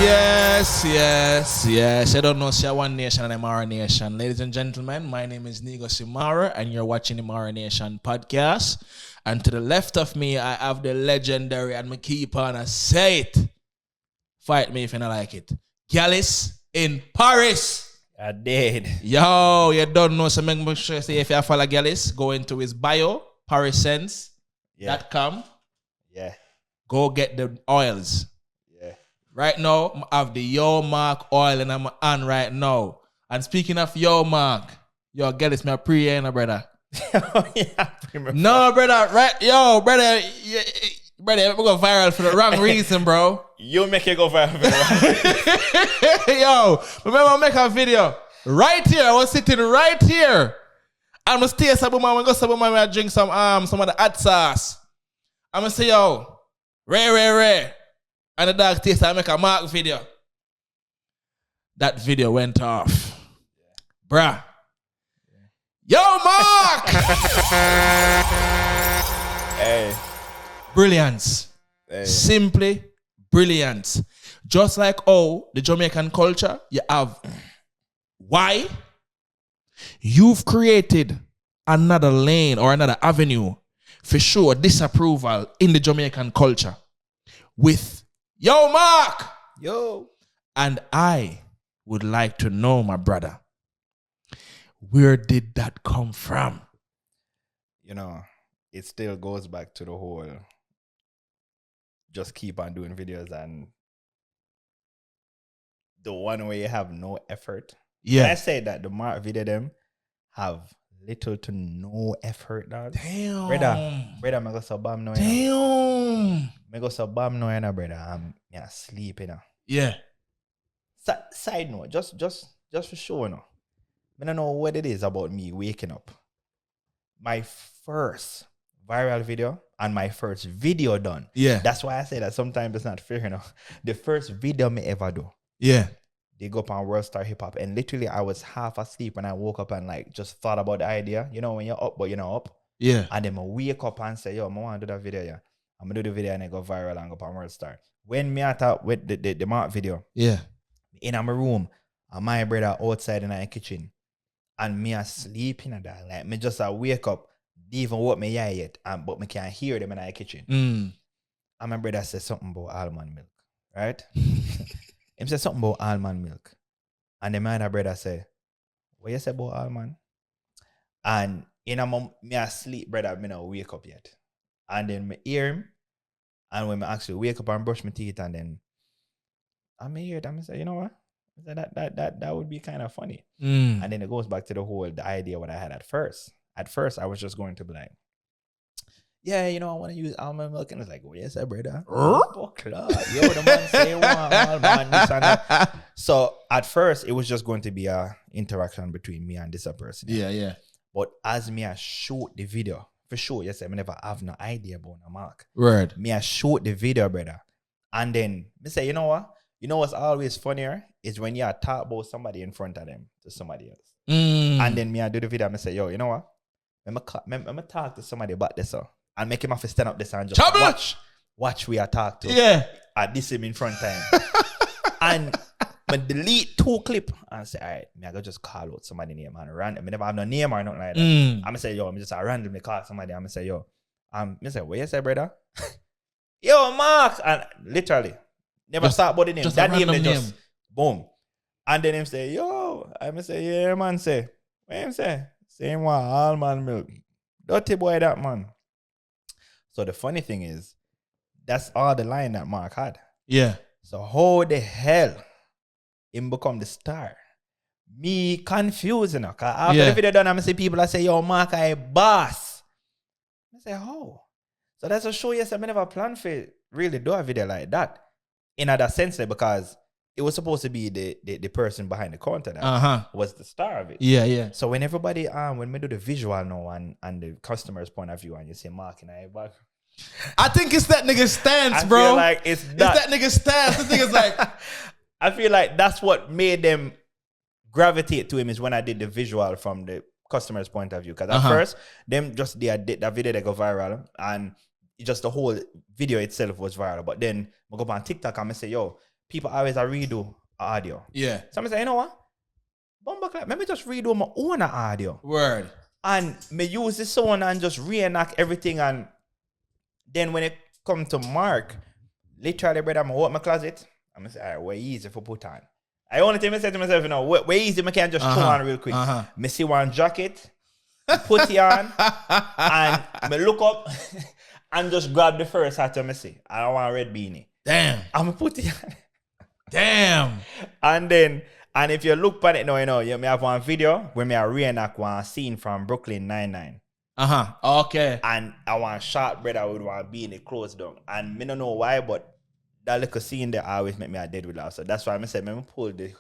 Yes. I don't know, say One Nation and Imara Nation. Ladies and gentlemen, my name is Negusimara, and you're watching Imara Nation podcast. And to the left of me, I have the legendary, and me keep on a say it. Fight me if you don't like it. Gyalis In Paris. I did. Yo, you don't know, so make sure say if you follow Gyalis, go into his bio, parissense.com. Yeah. Go get the oils. Yeah. Right now, I have the Yo Mark oil and I'm on right now. And speaking of Yo Mark, yo, get this, my pre brother. No, brother, right? Yo, brother, brother, we go viral for the wrong reason, bro. You make it go viral for the wrong. Yo, remember I make a video right here. I was sitting right here. I'm gonna stay some man, go some man, I drink some of the hot sauce. I'm gonna say, yo, Ray. And the dog taste, I make a Mark video. That video went off. Bruh. Yo, Mark! Hey. Brilliance. Hey. Simply brilliance. Just like the Jamaican culture, you have why you've created another lane or another avenue for sure disapproval in the Jamaican culture with Yo Mark. Yo. And I would like to know, my brother, where did that come from? You know, it still goes back to the whole just keep on doing videos and the one where you have no effort. Yeah. I say that the Mark video them have little to no effort, dog. Damn. Brother, I go so bam now. Damn. I go so bam now, brother. I'm asleep, you know. Yeah. Side note, just for sure, you know. I don't know what it is about me waking up. My first viral video and my first video done. Yeah. That's why I say that sometimes it's not fair, you know. The first video me ever do. Yeah. They go up on World Star Hip Hop, and literally I was half asleep when I woke up and like just thought about the idea. You know, when you're up but you're not up. Yeah. And then I wake up and say, yo, I want to do that video, yeah. I'm gonna do the video and I go viral and go up on World Star. When me at with the Mark video, Yeah. in my room, and my brother outside in the kitchen, and me asleep in that. Like me just wake up, they even woke me yet, but me can't hear them in the kitchen. And my brother said something about almond milk, right? Him said something about almond milk. And then my other brother say, what you say about almond? And me asleep, brother, me not wake up yet. And then me hear him. And when I actually wake up and brush my teeth, and then I hear them and say, you know what? That would be kind of funny. And then it goes back to the idea what I had at first. At first, I was just going to be like, yeah, you know, I want to use almond milk. And it's like, oh, yes, brother. Oh, yo, the man say one almond, this and that. So at first, it was just going to be a interaction between me and this person. Yeah. But as me I shoot the video, for sure, yes, I never have no idea about no Mark. Word. Me I shoot the video, brother. And then me say, you know what? You know what's always funnier is when you talk about somebody in front of them to somebody else. And then me I do the video and I say, yo, you know what? I'm going talk to somebody about this and make him have to stand up this and just watch we are talk to. Yeah. I diss him in front time. And I delete 2 clip and say, all right, me I go just call out somebody name and random. I never have no name or nothing like that. I'm going to say, yo, I'm just randomly call somebody. I'm going to say, yo, I say, what you say, brother? Yo, Mark. And literally, never start about the name. That name, they just, boom. And then him say, yo, I'm say, yeah, man, say, what him say? Same one, almond milk. Dirty boy, that man. So the funny thing is, that's all the line that Mark had. Yeah. So how the hell him become the star? Me confused, you know. Cause after the video done, I'm see people that say, yo, Mark, I boss. I say, how? So that's a show, yes, I never planned for really do a video like that. In other sense, because it was supposed to be the person behind the counter that was the star of it. Yeah. So when everybody, when we do the visual now and the customer's point of view, and you say Mark and I back, I think it's that nigga stance, I bro. feel like it's that nigga stance. The thing is like, I feel like that's what made them gravitate to him is when I did the visual from the customer's point of view. Because at first, them just did that video, they go viral, and just the whole video itself was viral. But then I go up on TikTok and I say, yo, people always redo audio. Yeah. So I say, you know what? Let me just redo my own audio. Word. And me use this sound and just reenact everything. And then when it come to Mark, literally, brother, I'm open my closet. I'm say, all right, we're easy for put on. I only thing I say to myself, you know, we're easy, I can just throw on real quick. Me see one jacket, put it on, and me look up and just grab the first hat and me see, I want a red beanie. Damn. I'm put it on. Damn. And if you look at it now, you know, you may have one video where me reenact one scene from Brooklyn Nine-Nine. Okay. And I want short brother with one beanie closed down. And me don't know why, but that little scene there always make me a dead with laugh. So that's why I said, me pull the...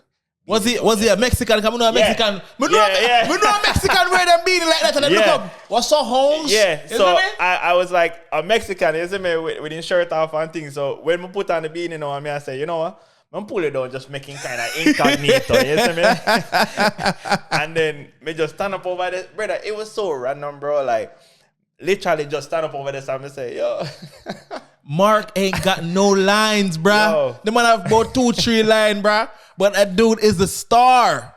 Was he a Mexican? Come on, a Mexican. We know a Mexican wear them beanie like that and then look up. What's up, Holmes? Yeah. So I was like a Mexican, you see me, with his shirt off and things. So when I put on the beanie now, I say, you know what? I'm pull it down, just making kind of incognito, you see me? And then me just stand up over this. Brother, it was so random, bro. Like, literally just stand up over this and say, yo. Mark ain't got no lines, bruh. Yo. The man have about 2-3 lines, bruh. But that dude is the star.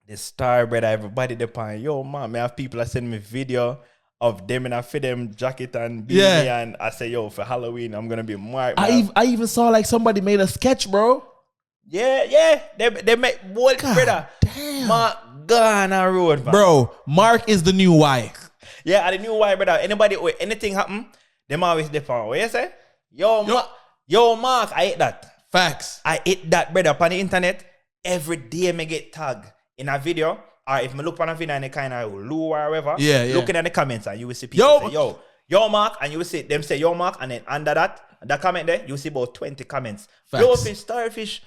The star, brother. Everybody depend. Yo, man, me have people that send me video of them and I fit them jacket and beanie and I say, yo, for Halloween, I'm going to be Mark. I even saw like somebody made a sketch, bro. Yeah. They make bold, brother. Damn. Mark gone on road, man. Bro, Mark is the new Y. Yeah, the new Y, brother. Anybody, anything happen, them always depend. What you say? Yo, Mark, I hate that. Facts. I hate that, brother. Up on the internet, every day me get tagged in a video. Or if me look on a video and it kind of lure or whatever, looking at the comments and you will see people say, yo, Mark, and you will see them say, yo, Mark, and then under that comment there, you will see about 20 comments. Blowfish, starfish,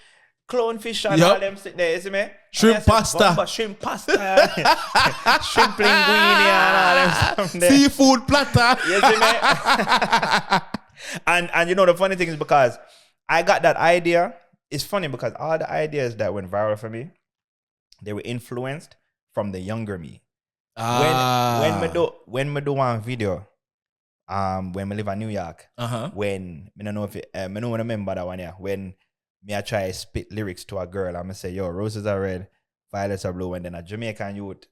clownfish, and all them sitting there, you see me? Shrimp pasta. Shrimp linguine and all them stuff there. Seafood platter. You see me? And you know the funny thing is because I got that idea. It's funny because all the ideas that went viral for me, they were influenced from the younger me. When me do one video, when me live in New York, when I don't know if I don't remember that one, when me I try to spit lyrics to a girl, I'ma say, yo, roses are red, violets are blue, and then a Jamaican youth,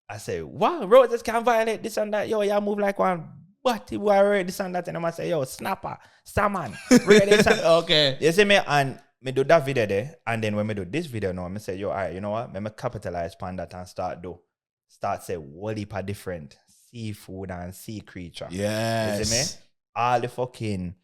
I say, wow, roses can violate this and that, yo, y'all move like one. What you are ready this and that, and I'm say, yo, snapper, salmon, ready. Okay. You see me, and me do that video there, and then when me do this video now, I say, yo, all right, you know what? Me capitalize on that and start say what heap of different seafood and sea creature. Yes. You see me? All the fucking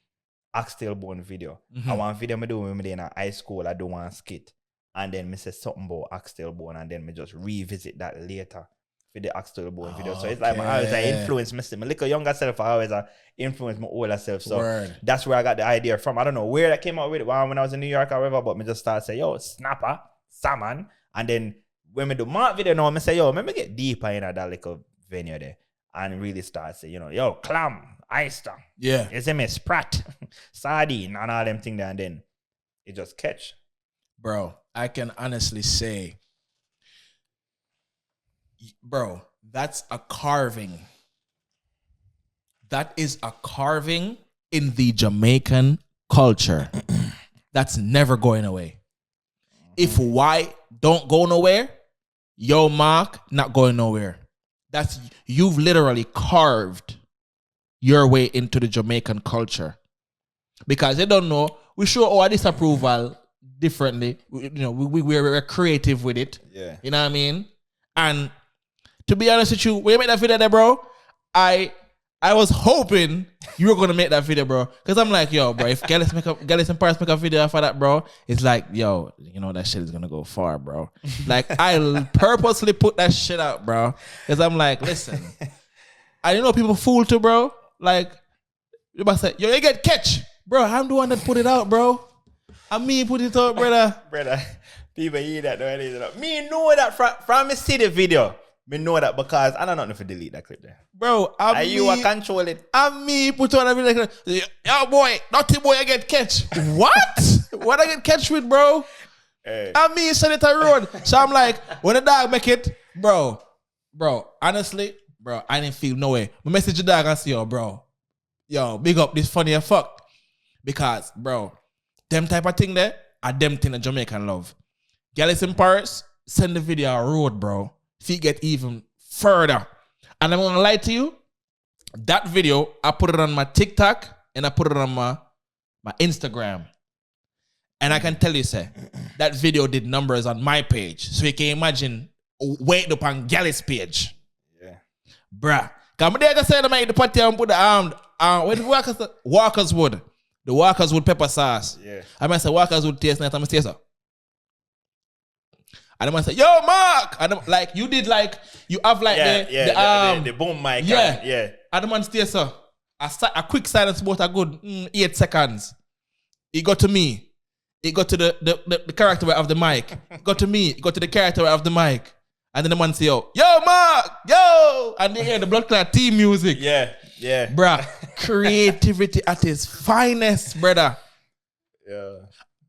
oxtail bone video. I want video me do when me in high school, I do one skit, and then me say something about oxtail bone, and then me just revisit that later. For the oxtail bone video. So it's like I always influence my little younger self. I always influence my older self. So that's where I got the idea from. I don't know where I came up with it when I was in New York or whatever, but me just start say, yo, snapper, salmon. And then when me do Mark video now, me say, yo, me get deeper in that little venue there and really start say, you know, yo, clam, oyster. Yeah. You see me, sprat, sardine, and all them things there. And then it just catch. Bro, I can honestly say, bro, that's a carving. That is a carving in the Jamaican culture. That's never going away. If Y don't go nowhere, yo, Mark, not going nowhere. That's, you've literally carved your way into the Jamaican culture. Because they don't know, we show our disapproval differently. We're creative with it. Yeah. You know what I mean? And to be honest with you, when you make that video there, bro, I was hoping you were gonna make that video, bro. Cause I'm like, yo, bro, if Gyalis In Paris make a video for that, bro, it's like, yo, you know that shit is gonna go far, bro. Like I purposely put that shit out, bro. Cause I'm like, listen, I know people fool too, bro. Like you must say, yo, you get catch, bro. I'm the one that put it out, bro. I mean, put it out, brother. Brother, people hear that though. Me know that from me see the video. Me know that because I don't know if I delete that clip there. Bro, you control it. And me put on a video like, yo boy, naughty boy, I get catch. What? What I get catch with, bro? Hey. And me send it to road. So I'm like, when the dog make it, bro, honestly, bro, I didn't feel no way. I message the dog and say, yo, bro, yo, big up this funny as fuck. Because, bro, them type of thing there are them thing that Jamaican love. Gyalis In Paris, send the video a road, bro. Feet get even further. And I'm gonna lie to you, that video, I put it on my TikTok and I put it on my Instagram. And I can tell you, say, that video did numbers on my page. So you can imagine waiting up on Gyalis page. Yeah. Bruh. Come there to say to make the party and put the Walker's Wood. The Walker's Wood pepper sauce. Yeah. I might say Walker's Wood taste nice. I'm gonna say so. And I might say, yo, Mark! And I'm like, you did like, you have like the boom mic. Yeah. Yeah. And the man stay so. A quick silence about a good 8 seconds. It got to me. It got to the character of the mic. It got to me. It got to the character of the mic. And then the man say, yo, Mark, yo! And they hear the blood clot team music. Yeah. Bruh, creativity at its finest, brother. Yeah.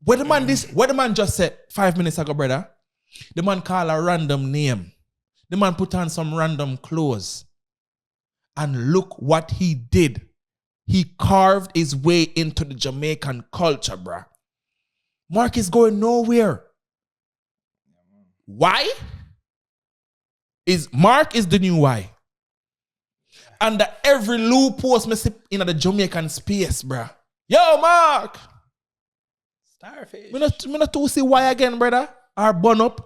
What the man just said 5 minutes ago, brother? The man called a random name. The man put on some random clothes. And look what he did. He carved his way into the Jamaican culture, bruh. Mark is going nowhere. Why? Mark is the new why. And every loop post me see in the Jamaican space, bruh. Yo, Mark! Starfish. Me not to see why again, brother. Or bun up.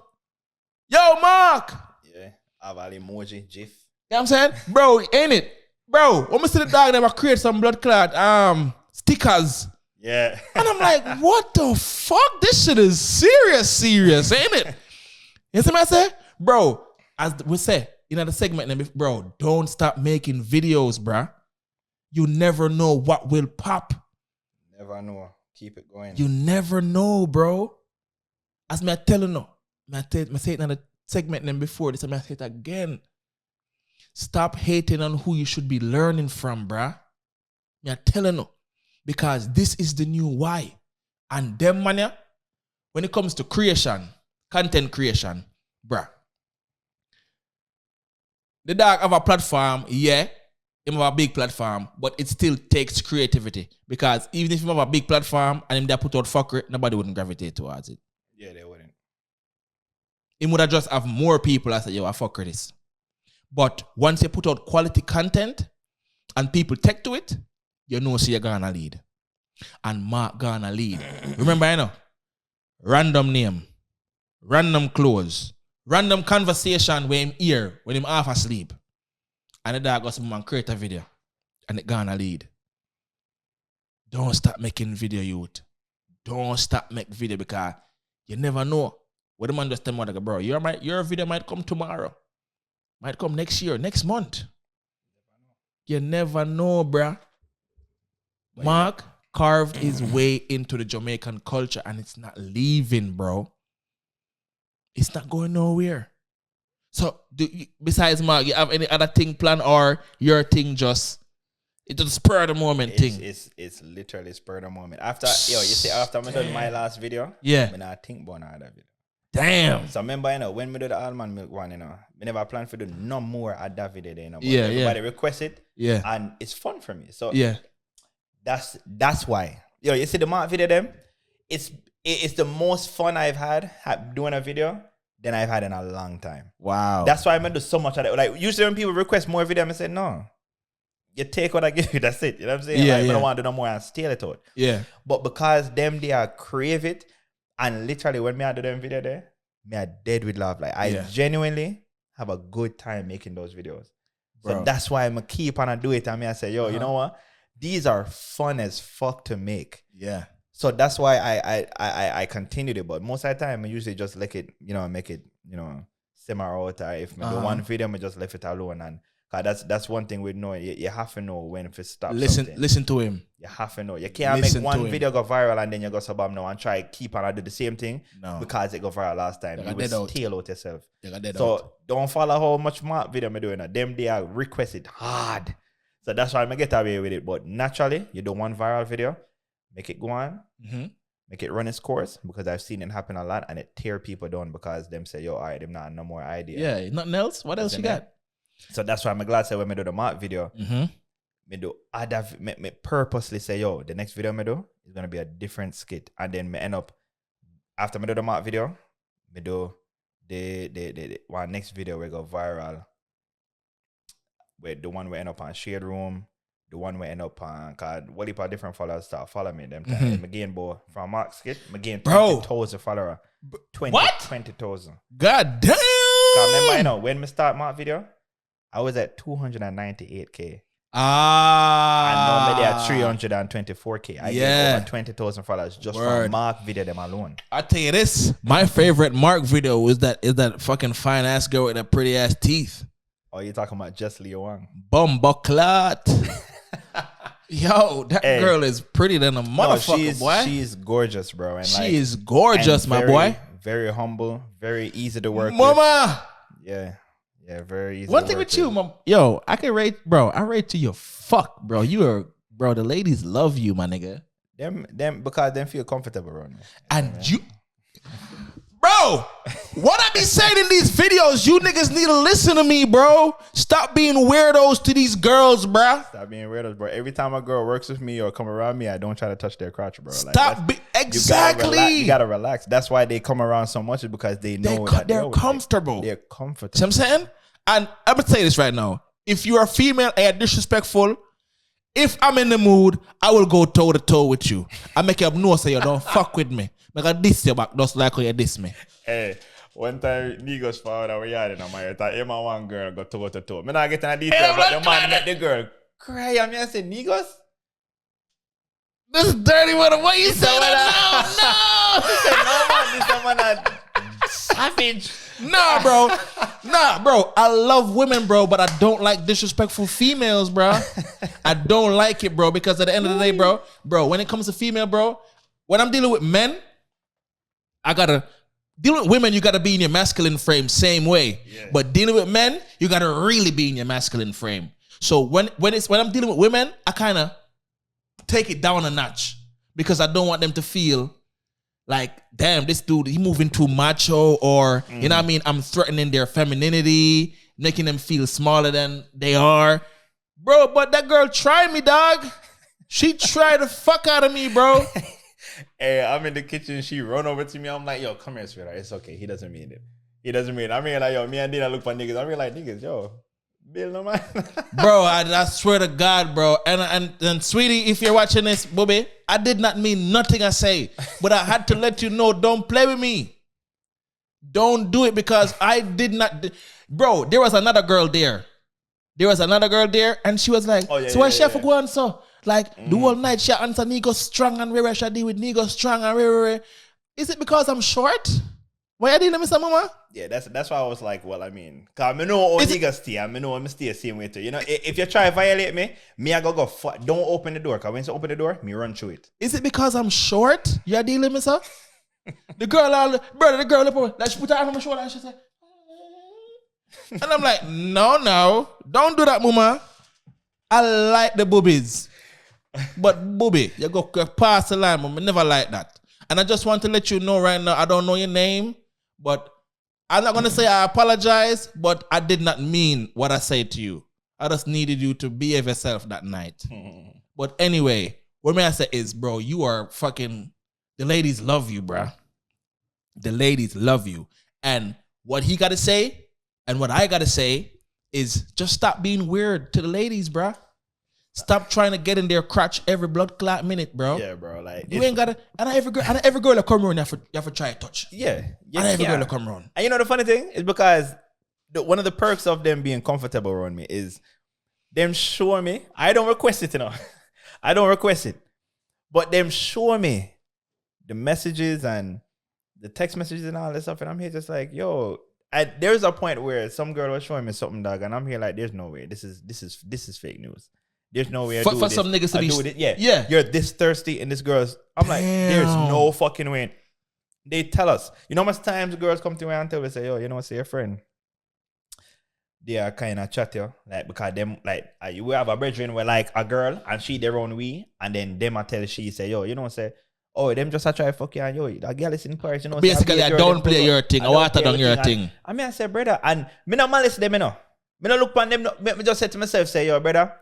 Yo, Mark! Yeah. Have an emoji, GIF. You know what I'm saying? Bro, ain't it? Bro, when me see the dog never create some blood clot stickers. Yeah. And I'm like, what the fuck? This shit is serious, ain't it? You see what I say? Bro, as we say, in the segment, bro, don't stop making videos, bruh. You never know what will pop. Never know. Keep it going. You never know, bro. As me I tell you no, I say it in the segment before this, I say it again. Stop hating on who you should be learning from, bruh. Me I tell you no. Because this is the new why. And them man, when it comes to creation, content creation, bruh. The dog have a platform, yeah. Him have a big platform, but it still takes creativity. Because even if you have a big platform and him there put out fuckery, nobody wouldn't gravitate towards it. Yeah, they wouldn't. He would have just have more people that say, yo, I fuck with this. But once you put out quality content and people take to it, you know so you're gonna lead. And Mark gonna lead. Remember, you know, random name, random clothes, random conversation where him hear when him half asleep. And the dog got someone create a video and it gonna lead. Don't stop making video, youth. Don't stop making video because you never know. What the man just tell me, like, bro, your video might come tomorrow. Might come next year, next month. You never know, bruh. Mark carved his way into the Jamaican culture and it's not leaving, bro. It's not going nowhere. So, besides Mark, you have any other thing planned or your thing it's a spur of the moment thing? It's literally spur of the moment. After I done my last video, yeah, I think about another video. Damn. So remember, when we do the almond milk one, we never plan for do no more at that video there, But yeah, everybody request it, and it's fun for me. So yeah, that's why. You see the Mark video them? It's the most fun I've had doing a video than I've had in a long time. Wow. That's why I do so much of it. Like usually when people request more video, I say no. You take what I give you, that's it. You know what I'm saying? Yeah, I don't want to do no more and steal it out. Yeah. But because they are crave it, and literally when me I do them video there, me are dead with love. Like I genuinely have a good time making those videos. So that's why I'm keep on do it. And me I say, yo, you know what? These are fun as fuck to make. Yeah. So that's why I continued it. But most of the time I usually just let it, make it, simmer out. Or if me do one video, I just left it alone. And that's one thing we know. You have to know when to stop. Listen to him. You have to know. You can't make one video go viral and then you go subbum now and try keep on do the same thing because it go viral last time. You will steal out yourself. So don't follow how much more video I'm doing. Them they are requested hard. So that's why I get away with it. But naturally, you do one viral video, make it go on, make it run its course because I've seen it happen a lot and it tear people down because them say, yo, all right, them not no more idea. Yeah, nothing else? What else you got? So that's why I'm glad say when I do the Mark video, me do other, me purposely say, yo, the next video me do is gonna be a different skit, and then me end up after me do the mark video, me do the one next video we go viral. Where the one we end up on Shade Room, the one we end up on, cause what if different followers start following me them time. Again, boy, from Mark skit, again 20,000 follower. 20,000. God damn. Remember, you know, when we start Mark video, I was at 298K. And now maybe at 324K. I get over 20,000 followers just from Mark video them alone. I tell you this, my favorite Mark video is that fucking fine ass girl with the pretty ass teeth. Oh, you talking about Just Leo Wang? Bumbleclot. Yo, that girl is pretty than a motherfucker, boy. She's gorgeous, bro. And she is gorgeous, my boy. Very humble, very easy to work Mama. with. Yeah, very easy. One thing with you, mom. Yo, I can rate, bro. I rate you fuck, bro. You are, bro. The ladies love you, my nigga. Them because them feel comfortable around me. And you, bro, what I be saying in these videos, you niggas need to listen to me, bro. Stop being weirdos to these girls, bro. Stop being weirdos, bro. Every time a girl works with me or come around me, I don't try to touch their crotch, bro. Like, exactly. You gotta relax. That's why they come around so much, is because they know that they're comfortable. They're comfortable. See what I'm saying? And I'm gonna say this right now. If you're a female and you're disrespectful, if I'm in the mood, I will go toe to toe with you. I make you know, say you don't fuck with me. Make I diss you back just like how you diss me. Hey, one time Negus found our yard in my thought him and one girl got toe to toe. Me not getting a detail, but the man met the girl cry. I mean, I said, Negus? This dirty one. What you say that now? No! He said, no, man, this man a savage. Nah, bro. I love women, bro, but I don't like disrespectful females, bro. I don't like it, bro, because at the end of the day, bro, when it comes to female, bro, when I'm dealing with men, I gotta deal with women. You gotta be in your masculine frame, same way. Yeah. But dealing with men, you gotta really be in your masculine frame. So when I'm dealing with women, I kind of take it down a notch because I don't want them to feel like, damn, this dude, he moving too macho, or you know what I mean? I'm threatening their femininity, making them feel smaller than they are. Bro, but that girl tried me, dog. She tried the fuck out of me, bro. Hey, I'm in the kitchen. She run over to me. I'm like, yo, come here, sweetheart. It's okay. He doesn't mean it. I mean, like, yo, me and Dina look for niggas. I mean, like, niggas, yo, Bill, no man. Bro, I swear to God, bro. And sweetie, if you're watching this, Bobby, I did not mean nothing I say, but I had to let you know, don't play with me. Don't do it, because I did not. Bro, there was another girl there. And she was like, so why she have to go on so? Like, the whole night she answer Negus strong and rare. She deal with Negus strong and rare. Is it because I'm short? Why you dealing with some mama? Yeah, that's why I was like, well, I mean, cause I know all niggas stay, I know I'm stay the same way too. You know, if you try to violate me I go don't open the door. Cause when you open the door, me run through it. Is it because I'm short? You are dealing with her? The girl, like she put her arm on my shoulder and she said, and I'm like, no, don't do that, mama. I like the boobies. But booby, you go past the line, mama. Never like that. And I just want to let you know right now, I don't know your name, but I'm not going to say I apologize, but I did not mean what I said to you. I just needed you to behave yourself that night. But anyway, what may I say is, bro, you are fucking, the ladies love you, bro. The ladies love you. And what he got to say and what I got to say is just stop being weird to the ladies, bro. Stop trying to get in their crotch every blood clot minute, bro. Yeah, bro. Like, you ain't gotta. And every girl that come around, you have to try to touch. Yeah. And every girl that come around. And you know the funny thing is, because one of the perks of them being comfortable around me is them show me. I don't request it, you know. I don't request it, but them show me the messages and the text messages and all that stuff, and I'm here just like, yo. There's a point where some girl was showing me something, dog, and I'm here like, there's no way. This is fake news. There's no way for some niggas to be yeah. You're this thirsty and this girl's. I'm like, there's no fucking way. They tell us. You know how much times girls come to me and tell me, say, yo, you know what, say your friend. They are kind of chat you, like, because them, like, we have a brethren where like a girl and she their own we, and then them I tell she say, yo, you know, say, oh, them just a try to fuck you, and yo, that Gyalis In Paris, you know. Basically, I don't play your thing. I water down your thing. I mean, I say, brother, and me no malice them, you know. Me no look on them. Me just say to myself, say, yo, brother,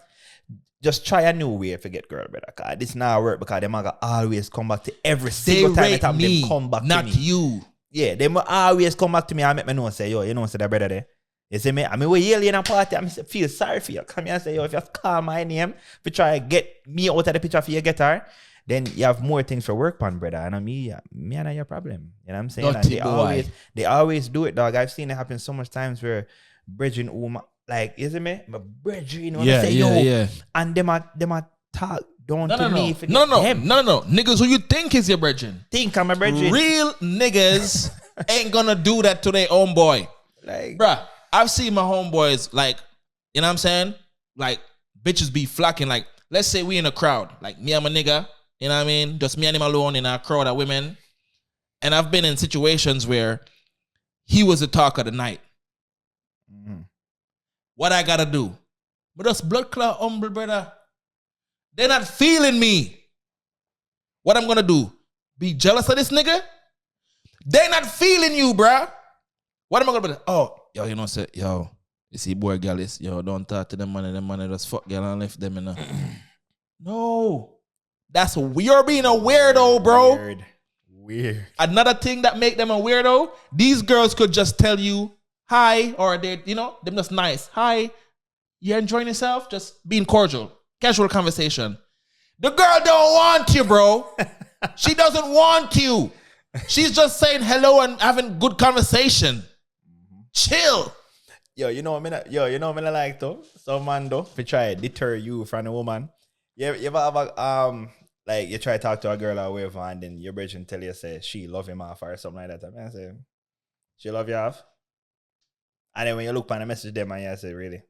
just try a new way to get girl, brother. Cause this not work because them are always come back to every single time them come back to me. Not you. Yeah, they will always come back to me and make me know and say, yo, you know, say that brother there. You see me? I mean, we yell in a party, I feel sorry for you. Come here and say, yo, if you call my name, if you try to get me out of the picture for your guitar, then you have more things to work on, brother. And me and your problem. You know what I'm saying? Like, they always do it, dog. I've seen it happen so much times where bridging like, you see me? My bridging, say, yo, and them are talk down to me. No. Niggas who you think is your brethren. Think I'm a brethren. Real niggas ain't gonna do that to their own boy. Like, bruh, I've seen my homeboys, like, you know what I'm saying? Like, bitches be flocking. Like, let's say we in a crowd. Like, me and my nigga, you know what I mean? Just me and him alone in a crowd of women. And I've been in situations where he was the talk of the night. Mm-hmm. What I gotta do? But just blood clot humble, brother. They're not feeling me. What I'm gonna do? Be jealous of this nigga? They're not feeling you, bruh. What am I gonna do? Oh, yo, you know, say, yo, you see boy Gyalis, yo, don't talk to them money just fuck girl and left them, you know. No. That's you're being a weirdo, bro. Weird. Another thing that make them a weirdo, these girls could just tell you hi, or they, you know, them just nice. Hi, you enjoying yourself? Just being cordial. Casual conversation. The girl don't want you, bro. She doesn't want you. She's just saying hello and having good conversation. Chill. Yo, you know what I mean, like though? Some man though, if you try to deter you from a woman, you ever have a, like you try to talk to a girl or whatever, and then your brethren tell you say she love him off or something like that. I mean, I say, she love you off? And then when you look on the message them and you say, really?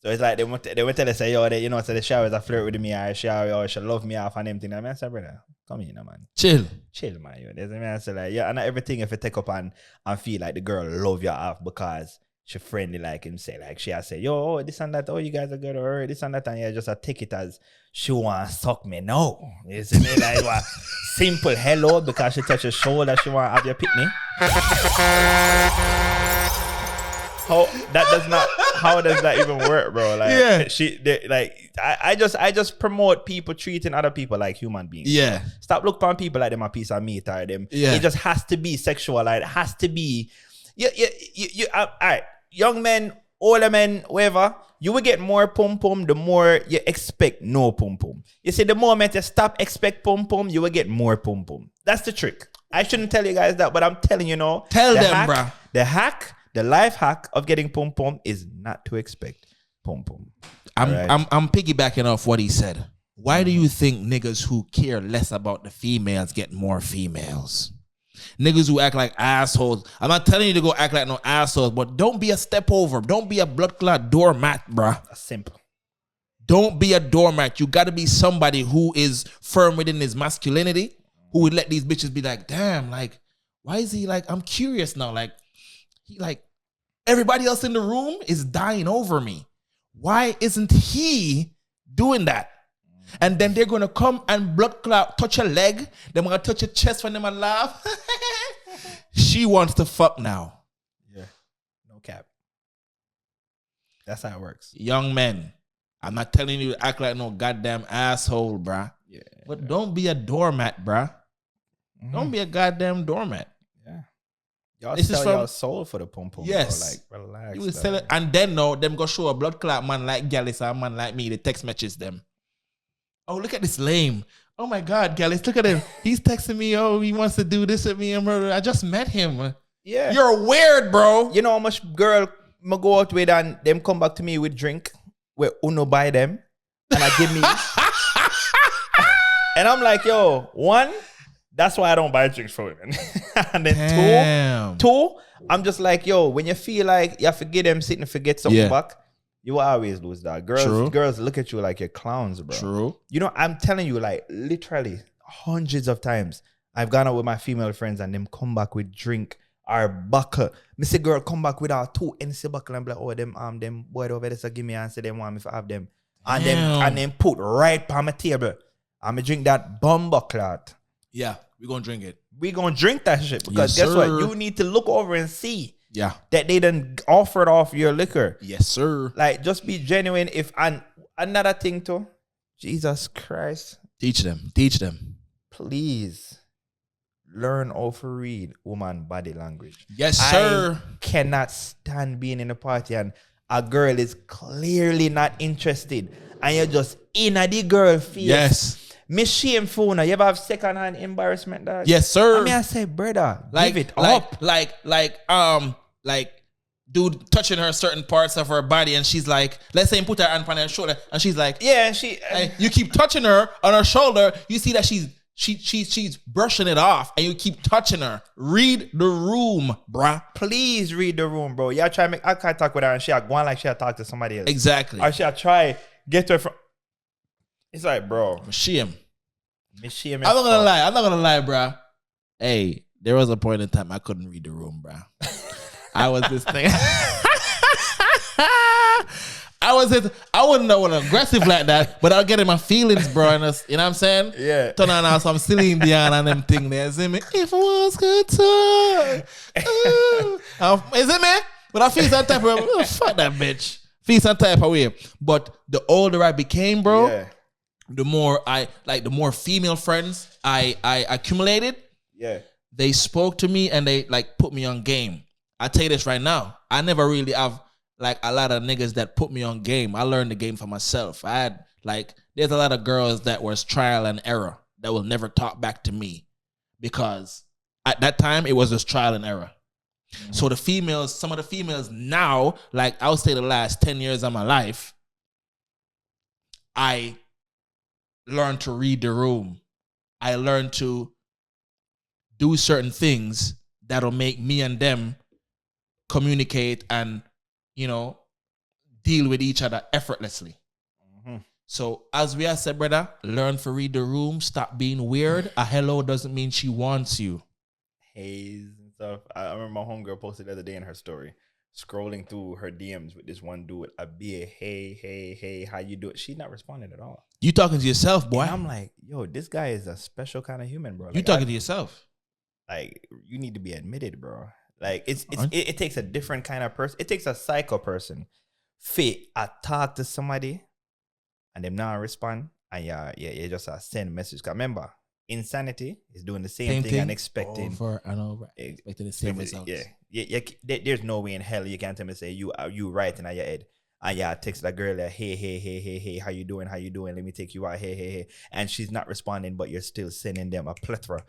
So it's like they would tell you say, yo, you know, so the shower is a flirt with me or she love me off and them thing. I mean, I say, brother, come in, man. Chill, man. Yo. There's a man say like, yeah, and not everything if you take up and feel like the girl love you off because she friendly like him say, like she has say, yo, this and that, oh, you guys are good, or this and that, and you just take it as she want to suck me. No. You see me? Like what? Simple hello because she touch your shoulder, she want to have your pitney. How does that even work, bro? Like, yeah. I just promote people treating other people like human beings. Yeah. Stop looking upon people like them a piece of meat or them. Yeah. It just has to be sexual. Like, it has to be. All right. Young men, older men, whatever. You will get more pum pum the more you expect no pum pum. You see, the moment you stop expect pum pum, you will get more pum pum. That's the trick. I shouldn't tell you guys that, but I'm telling you now. Tell them, bro. The life hack of getting pum pum is not to expect pum pum. I'm piggybacking off what he said. Why do you think niggas who care less about the females get more females? Niggas who act like assholes. I'm not telling you to go act like no assholes, but don't be a step over. Don't be a blood clot doormat, bruh. That's simple. Don't be a doormat. You got to be somebody who is firm within his masculinity, who would let these bitches be like, damn, like, why is he like, I'm curious now. Like, he like, everybody else in the room is dying over me. Why isn't he doing that? And then they're going to come and blood clot, touch your leg. They're going to touch your chest when they're going to laugh. She wants to fuck now. Yeah. No cap. That's how it works. Young men, I'm not telling you to act like no goddamn asshole, bruh. Yeah. But don't be a doormat, bruh. Mm-hmm. Don't be a goddamn doormat. Yeah. Y'all sell your soul for the pum pum. Yes. Bro. Like, relax. You will sell it. And then no, them go show a blood clot man like Gyalis or a man like me. The text matches them. Oh, look at this lame. Oh my God, Gyalis, look at him. He's texting me, oh, he wants to do this with me and murder. I just met him. Yeah. You're weird, bro. You know how much girl I go out with and them come back to me with drink where Uno buy them and I give me. And I'm like, yo, one, that's why I don't buy drinks for women. And then two, I'm just like, yo, when you feel like you have to get them sitting and forget something back, you will always lose that. Girls look at you like you're clowns, bro. True. You know, I'm telling you, like, literally hundreds of times, I've gone out with my female friends and them come back with drink or buckle. Me say, girl, come back with our 2 NC buckle and be like, oh, them boy over there, so give me and say them want me to have them. And then put right on my table. I'm going to drink that bum buckle. Yeah, we're going to drink it. We're going to drink that shit. Because guess what? You need to look over and see. Yeah, that they done offered off your liquor. Yes, sir. Like, just be genuine. And another thing too. Jesus Christ. Teach them. Please learn how to read woman body language. Yes, sir. I cannot stand being in a party and a girl is clearly not interested and you're just in a the girl face. Yes. Me shameful now. You ever have second-hand embarrassment, dog? Yes, sir. I say, brother, Like, give it up. Like, dude touching her certain parts of her body, and she's like, let's say, put her hand on her shoulder, and she's like, Yeah, she. and you keep touching her on her shoulder. You see that she's brushing it off, and you keep touching her. Read the room, bruh. Please read the room, bro. Yeah, try make. I can't talk with her, and she go on like she talk to somebody else. Exactly. Or she try get her from. It's like, bro. Shame. I'm I'm not gonna lie, bruh. Hey, there was a point in time I couldn't read the room, bruh. I was this thing. I wouldn't know what aggressive like that, but I'll get in my feelings, bro. And you know what I'm saying? Yeah. Turn on now some Celine Dion and them thing there. See me? If it was good time. Is it me? But I feel some type of way. Fuck that bitch. Feel some type of way. But the older I became, bro, Yeah. the more female friends I accumulated. Yeah. They spoke to me and they like put me on game. I tell you this right now. I never really have like a lot of niggas that put me on game. I learned the game for myself. I had there's a lot of girls that was trial and error that will never talk back to me because at that time it was just trial and error. Mm-hmm. So some of the females now, like I would say the last 10 years of my life, I learned to read the room. I learned to do certain things that'll make me and them communicate and, deal with each other effortlessly. Mm-hmm. So as we have said, brother, learn to read the room. Stop being weird. A hello doesn't mean she wants you. Haze and stuff. I remember my homegirl posted the other day in her story, scrolling through her DMs with this one dude, a hey, how you doing? She's not responding at all. You talking to yourself, boy. And I'm like, yo, this guy is a special kind of human, bro. You talking to yourself. Like, you need to be admitted, bro. Like, it takes a different kind of person. It takes a psycho person. I talk to somebody and them not respond. And you just send a message. Cause remember, insanity is doing the same thing and expecting. Expecting the same results. Yeah. There's no way in hell you can tell me say you right in your head. And text that girl like, hey, how you doing? Let me take you out. Hey. And she's not responding, but you're still sending them a plethora.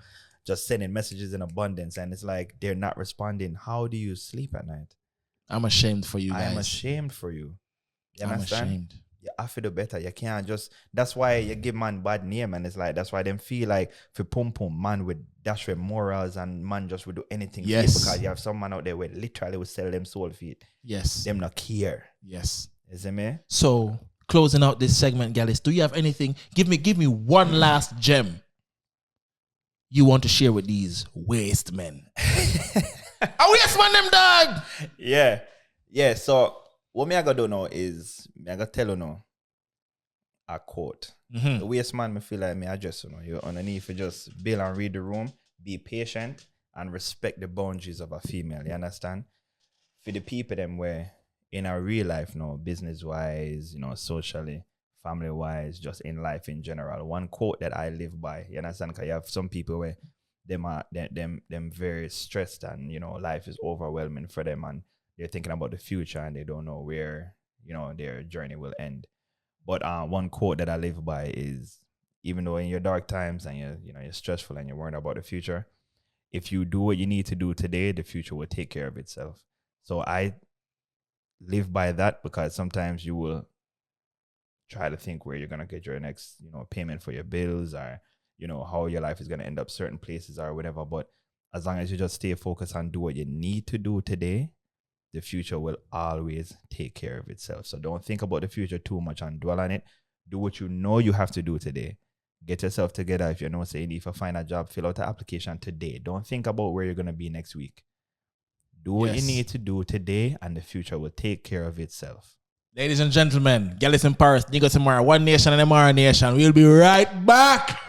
Just sending messages in abundance, and it's like they're not responding. How do you sleep at night? I'm ashamed for you guys. I am ashamed for you. You I'm understand? ashamed. You have to do better. You can't just. That's why you give man bad name, and it's like that's why them feel like for pum man would dash with morals, and man just would do anything. Yes. For you because you have some man out there where literally would sell them soul feet. Yes. Them not care. Yes. Is it me? So closing out this segment, Gyalis, do you have anything? Give me one last gem you want to share with these waste men. I waste man them, dog. Yeah. So what me I gotta do now is me I gotta tell you now a quote. Mm-hmm. The waste man me feel like me address you underneath for just build and read the room, be patient and respect the boundaries of a female. You understand? For the people them where in our real life now, business wise, socially, family wise, just in life in general. One quote that I live by, you understand? Because you have some people where them very stressed and life is overwhelming for them and they're thinking about the future and they don't know where their journey will end. But one quote that I live by is, even though in your dark times and you're stressful and you're worried about the future, if you do what you need to do today, the future will take care of itself. So I live by that because sometimes you will try to think where you're going to get your next, payment for your bills or, how your life is going to end up certain places or whatever. But as long as you just stay focused on do what you need to do today, the future will always take care of itself. So don't think about the future too much and dwell on it. Do what you know you have to do today. Get yourself together. If you say you need to find a job, fill out the application today. Don't think about where you're going to be next week. Do what you need to do today and the future will take care of itself. Ladies and gentlemen, Gyalis In Paris, Negusimara, One Nation and Imara Nation. We'll be right back.